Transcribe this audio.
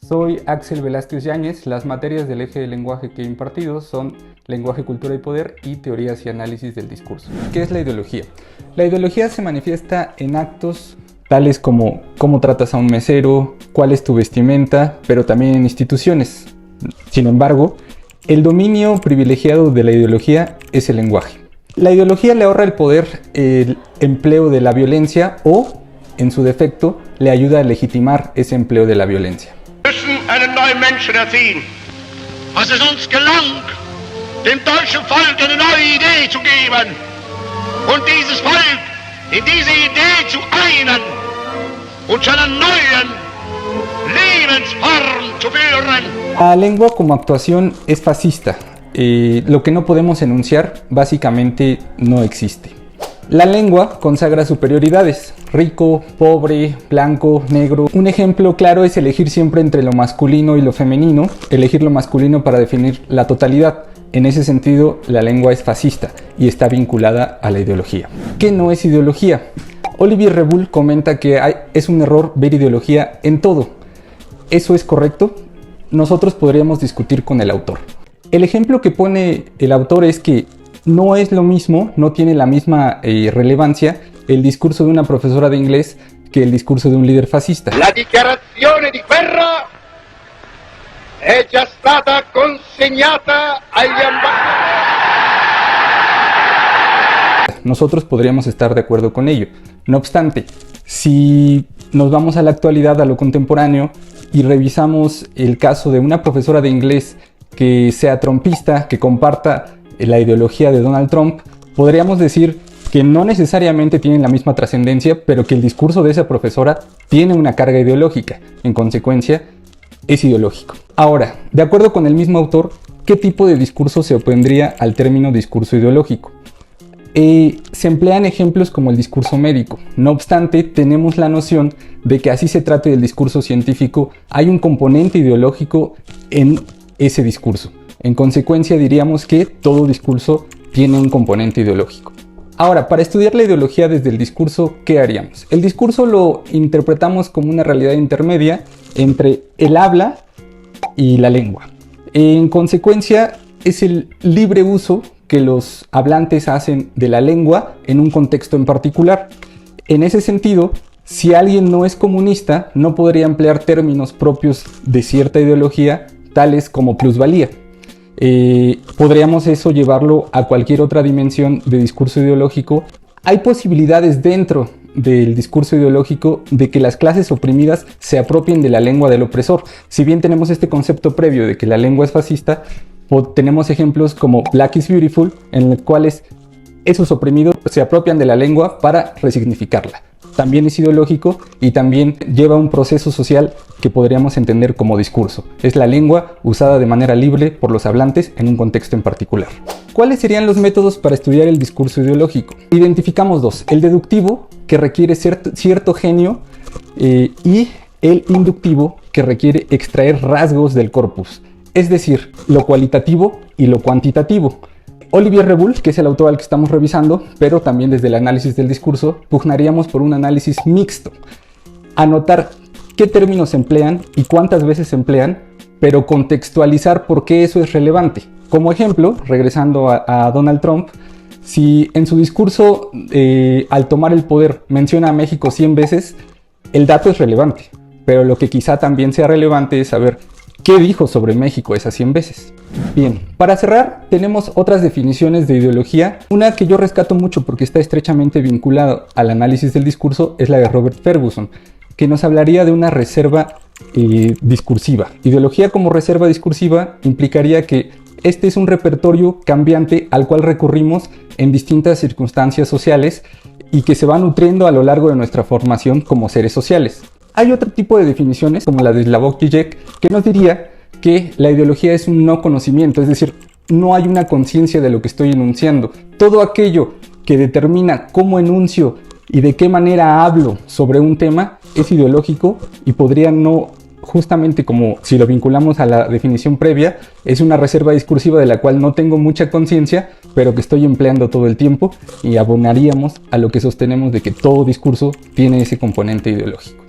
Soy Axel Velázquez Yáñez. Las materias del eje de lenguaje que he impartido son lenguaje, cultura y poder y teorías y análisis del discurso. ¿Qué es la ideología? La ideología se manifiesta en actos tales como cómo tratas a un mesero, cuál es tu vestimenta, pero también en instituciones. Sin embargo, el dominio privilegiado de la ideología es el lenguaje. La ideología le ahorra el poder el empleo de la violencia o, en su defecto, le ayuda a legitimar ese empleo de la violencia. Einen neuen Menschen erziehen. Was es uns gelang, dem deutschen Volk eine neue Idee zu geben und dieses Volk in diese Idee zu einen und zu einer neuen Lebensform zu führen. La lengua como actuación es fascista. Lo que no podemos enunciar básicamente no existe. La lengua consagra superioridades: rico, pobre, blanco, negro. Un ejemplo claro es elegir siempre entre lo masculino y lo femenino, elegir lo masculino para definir la totalidad. En ese sentido, la lengua es fascista y está vinculada a la ideología. ¿Qué no es ideología? Olivier Rebull comenta que es un error ver ideología en todo. ¿Eso es correcto? Nosotros podríamos discutir con el autor. El ejemplo que pone el autor es que no es lo mismo, no tiene la misma relevancia el discurso de una profesora de inglés que el discurso de un líder fascista. La dichiarazione di guerra è già stata consegnata agli ambasciatori. Nosotros podríamos estar de acuerdo con ello. No obstante, si nos vamos a la actualidad, a lo contemporáneo, y revisamos el caso de una profesora de inglés que sea trumpista, que comparta la ideología de Donald Trump, podríamos decir que no necesariamente tienen la misma trascendencia, pero que el discurso de esa profesora tiene una carga ideológica. En consecuencia, es ideológico. Ahora, de acuerdo con el mismo autor, ¿qué tipo de discurso se opondría al término discurso ideológico? Se emplean ejemplos como el discurso médico. No obstante, tenemos la noción de que así se trate del discurso científico, hay un componente ideológico en ese discurso. En consecuencia, diríamos que todo discurso tiene un componente ideológico. Ahora, para estudiar la ideología desde el discurso, ¿qué haríamos? El discurso lo interpretamos como una realidad intermedia entre el habla y la lengua. En consecuencia, es el libre uso que los hablantes hacen de la lengua en un contexto en particular. En ese sentido, si alguien no es comunista, no podría emplear términos propios de cierta ideología, tales como plusvalía. Podríamos eso llevarlo a cualquier otra dimensión de discurso ideológico. Hay posibilidades dentro del discurso ideológico de que las clases oprimidas se apropien de la lengua del opresor. Si bien tenemos este concepto previo de que la lengua es fascista, tenemos ejemplos como Black is Beautiful, en los cuales esos oprimidos se apropian de la lengua para resignificarla. También es ideológico y también lleva un proceso social que podríamos entender como discurso. Es la lengua usada de manera libre por los hablantes en un contexto en particular. ¿Cuáles serían los métodos para estudiar el discurso ideológico? Identificamos dos: el deductivo, que requiere cierto genio, y el inductivo, que requiere extraer rasgos del corpus, es decir, lo cualitativo y lo cuantitativo. Olivier Rebull, que es el autor al que estamos revisando, pero también desde el análisis del discurso, pugnaríamos por un análisis mixto. Anotar qué términos se emplean y cuántas veces se emplean, pero contextualizar por qué eso es relevante. Como ejemplo, regresando a Donald Trump, si en su discurso al tomar el poder menciona a México 100 veces, el dato es relevante, pero lo que quizá también sea relevante es saber qué dijo sobre México esas 100 veces. Bien, para cerrar, tenemos otras definiciones de ideología. Una que yo rescato mucho porque está estrechamente vinculada al análisis del discurso es la de Robert Ferguson, que nos hablaría de una reserva discursiva. Ideología como reserva discursiva implicaría que este es un repertorio cambiante al cual recurrimos en distintas circunstancias sociales y que se va nutriendo a lo largo de nuestra formación como seres sociales. Hay otro tipo de definiciones, como la de Slavoj Žižek, que nos diría que la ideología es un no conocimiento, es decir, no hay una conciencia de lo que estoy enunciando. Todo aquello que determina cómo enuncio y de qué manera hablo sobre un tema es ideológico y podría no, justamente como si lo vinculamos a la definición previa, es una reserva discursiva de la cual no tengo mucha conciencia, pero que estoy empleando todo el tiempo, y abonaríamos a lo que sostenemos de que todo discurso tiene ese componente ideológico.